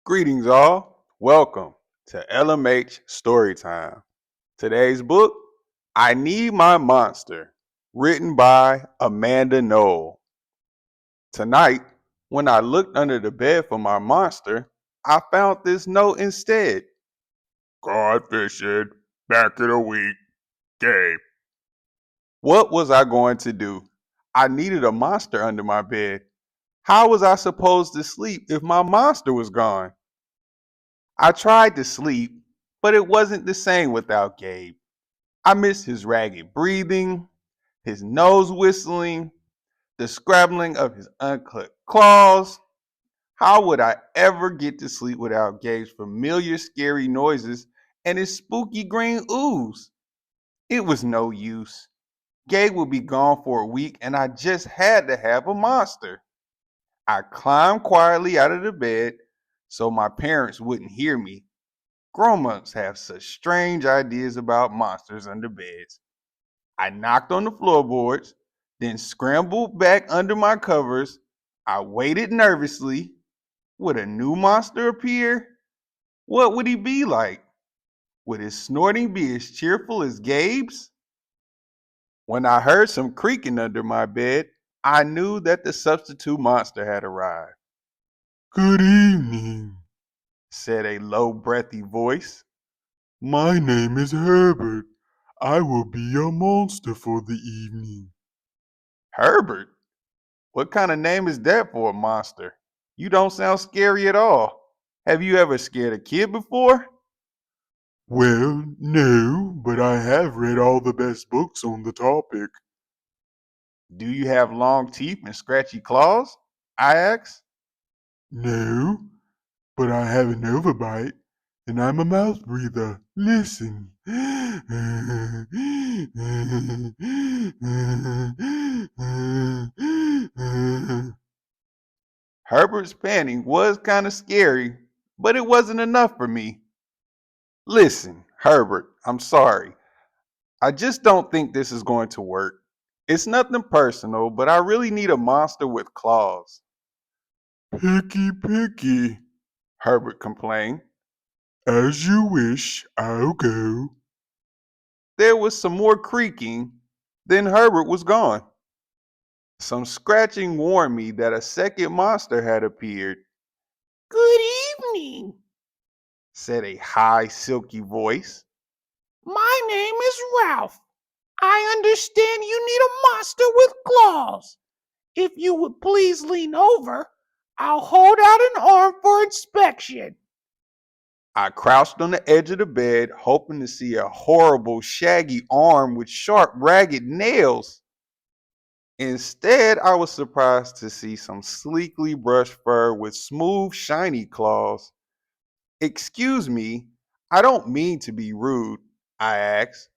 Greetings, all. Welcome to LMH Storytime. Today's book, I Need My Monster, written by Amanda Noll. Tonight, when I looked under the bed for my monster, I found this note instead. Caught fishing, back in a week, Gabe. What was I going to do? I needed a monster under my bed. How was I supposed to sleep if my monster was gone? I tried to sleep, but it wasn't the same without Gabe. I missed his ragged breathing, his nose whistling, the scrabbling of his unclipped claws. How would I ever get to sleep without Gabe's familiar scary noises and his spooky green ooze? It was no use. Gabe would be gone for a week and I just had to have a monster. I climbed quietly out of the bed so my parents wouldn't hear me. Grown-ups have such strange ideas about monsters under beds. I knocked on the floorboards, then scrambled back under my covers. I waited nervously. Would a new monster appear? What would he be like? Would his snorting be as cheerful as Gabe's? When I heard some creaking under my bed, I knew that the substitute monster had arrived. Good evening, said a low, breathy voice. My name is Herbert. I will be your monster for the evening. Herbert? What kind of name is that for a monster? You don't sound scary at all. Have you ever scared a kid before? Well, no, but I have read all the best books on the topic. Do you have long teeth and scratchy claws? I asked. No, but I have an overbite, and I'm a mouth breather. Listen. Herbert's panting was kind of scary, but it wasn't enough for me. Listen, Herbert, I'm sorry. I just don't think this is going to work. It's nothing personal, but I really need a monster with claws. Picky, picky, Herbert complained. As you wish, I'll go. There was some more creaking, then Herbert was gone. Some scratching warned me that a second monster had appeared. Good evening, said a high, silky voice. My name is Ralph. I understand you need a monster with claws. If you would please lean over, I'll hold out an arm for inspection. I crouched on the edge of the bed, hoping to see a horrible, shaggy arm with sharp, ragged nails. Instead, I was surprised to see some sleekly brushed fur with smooth, shiny claws. Excuse me, I don't mean to be rude, I asked,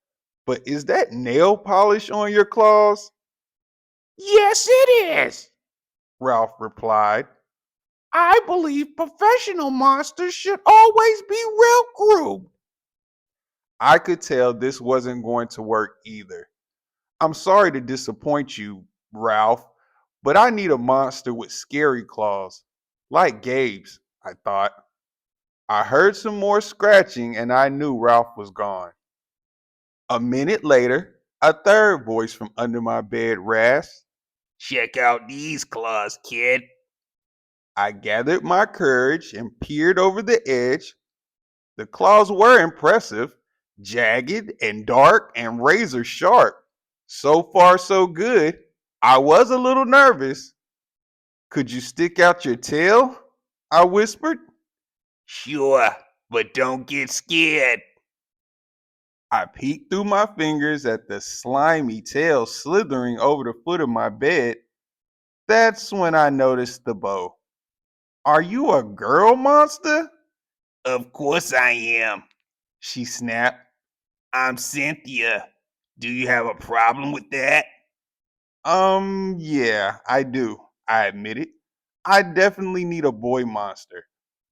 but is that nail polish on your claws? Yes, it is, Ralph replied. I believe professional monsters should always be well groomed. I could tell this wasn't going to work either. I'm sorry to disappoint you, Ralph, but I need a monster with scary claws. Like Gabe's, I thought. I heard some more scratching and I knew Ralph was gone. A minute later, a third voice from under my bed rasped, Check out these claws, kid. I gathered my courage and peered over the edge. The claws were impressive, jagged and dark and razor sharp. So far, so good. I was a little nervous. Could you stick out your tail? I whispered. Sure, but don't get scared. I peeked through my fingers at the slimy tail slithering over the foot of my bed. That's when I noticed the bow. Are you a girl monster? Of course I am, she snapped. I'm Cynthia. Do you have a problem with that? Yeah, I do, I admitted. I definitely need a boy monster.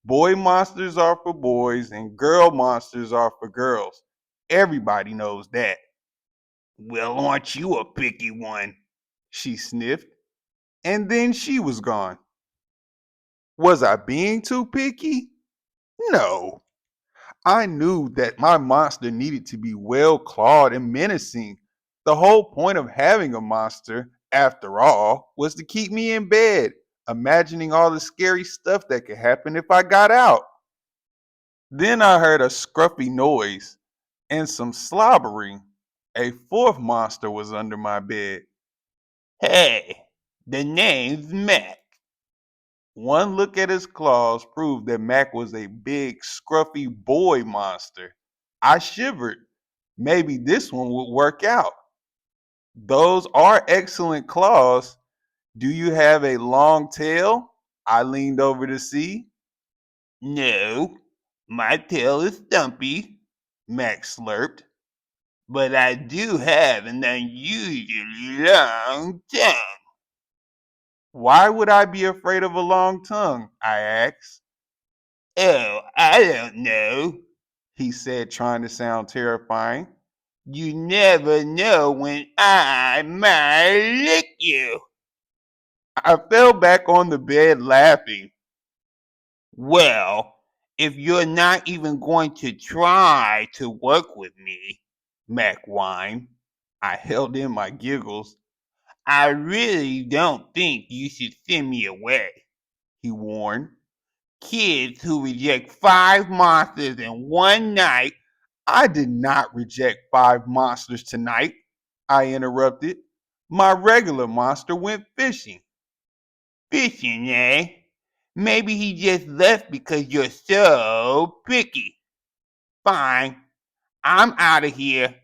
Boy monsters are for boys and girl monsters are for girls. Everybody knows that. Well, aren't you a picky one? She sniffed, and then she was gone. Was I being too picky? No, I knew that my monster needed to be well clawed and menacing. The whole point of having a monster, after all, was to keep me in bed, imagining all the scary stuff that could happen if I got out. Then I heard a scruffy noise and some slobbering. A fourth monster was under my bed. Hey, the name's Mac. One look at his claws proved that Mac was a big, scruffy boy monster. I shivered. Maybe this one would work out. Those are excellent claws. Do you have a long tail? I leaned over to see. No, my tail is stumpy, Max slurped, but I do have an unusually long tongue. Why would I be afraid of a long tongue? I asked. Oh, I don't know, he said, trying to sound terrifying. You never know when I might lick you. I fell back on the bed laughing. Well, if you're not even going to try to work with me, Mac whined. I held in my giggles. I really don't think you should send me away, he warned. Kids who reject 5 monsters in one night. I did not reject 5 monsters tonight, I interrupted. My regular monster went fishing. Fishing, eh? Maybe he just left because you're so picky. Fine, I'm out of here.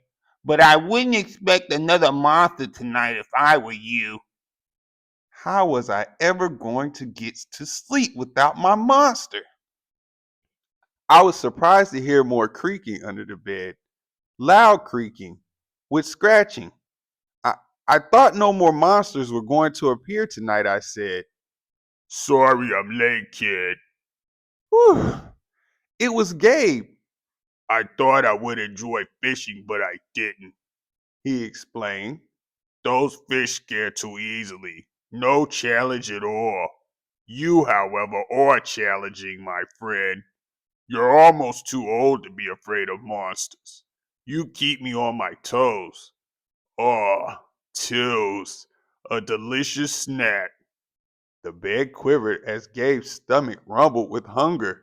But I wouldn't expect another monster tonight if I were you. How was I ever going to get to sleep without my monster? I was surprised to hear more creaking under the bed. Loud creaking, with scratching. I, I thought no more monsters were going to appear tonight, I said. Sorry I'm late, kid. Whew. It was Gabe. I thought I would enjoy fishing, but I didn't, he explained. Those fish scare too easily. No challenge at all. You, however, are challenging, my friend. You're almost too old to be afraid of monsters. You keep me on my toes. Ah, toes. A delicious snack. The bed quivered as Gabe's stomach rumbled with hunger.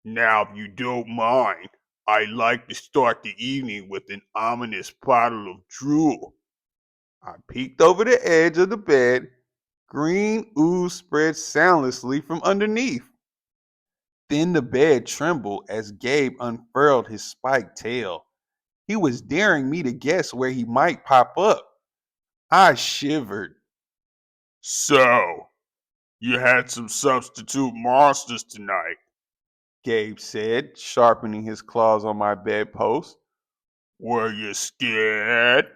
Now, if you don't mind, I'd like to start the evening with an ominous bottle of drool. I peeked over the edge of the bed. Green ooze spread soundlessly from underneath. Then the bed trembled as Gabe unfurled his spiked tail. He was daring me to guess where he might pop up. I shivered. So, you had some substitute monsters tonight, Gabe said, sharpening his claws on my bedpost. Were you scared?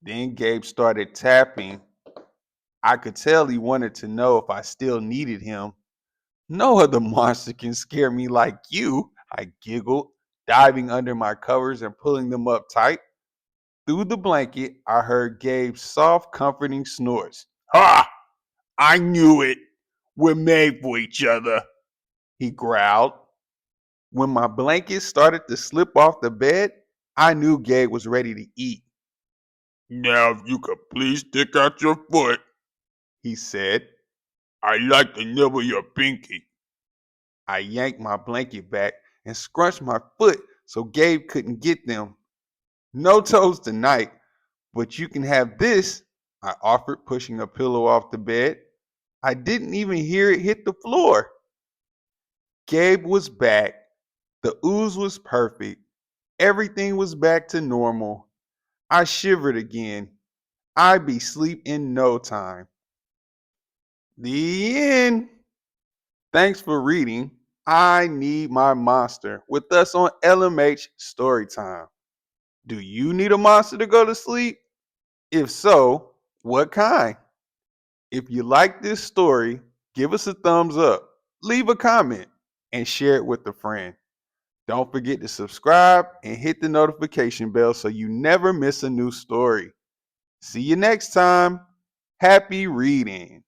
Then Gabe started tapping. I could tell he wanted to know if I still needed him. No other monster can scare me like you, I giggled, diving under my covers and pulling them up tight. Through the blanket, I heard Gabe's soft, comforting snores. Ha! I knew it. We're made for each other, he growled. When my blanket started to slip off the bed, I knew Gabe was ready to eat. Now, if you could please stick out your foot, he said. I'd like to nibble your pinky. I yanked my blanket back and scrunched my foot so Gabe couldn't get them. No toes tonight, but you can have this, I offered, pushing a pillow off the bed. I didn't even hear it hit the floor. Gabe was back. The ooze was perfect. Everything was back to normal. I shivered again. I'd be asleep in no time. The end. Thanks for reading I Need My Monster with us on LMH Storytime. Do you need a monster to go to sleep? If so, what kind? If you like this story, give us a thumbs up, leave a comment, and share it with a friend. Don't forget to subscribe and hit the notification bell so you never miss a new story. See you next time. Happy reading.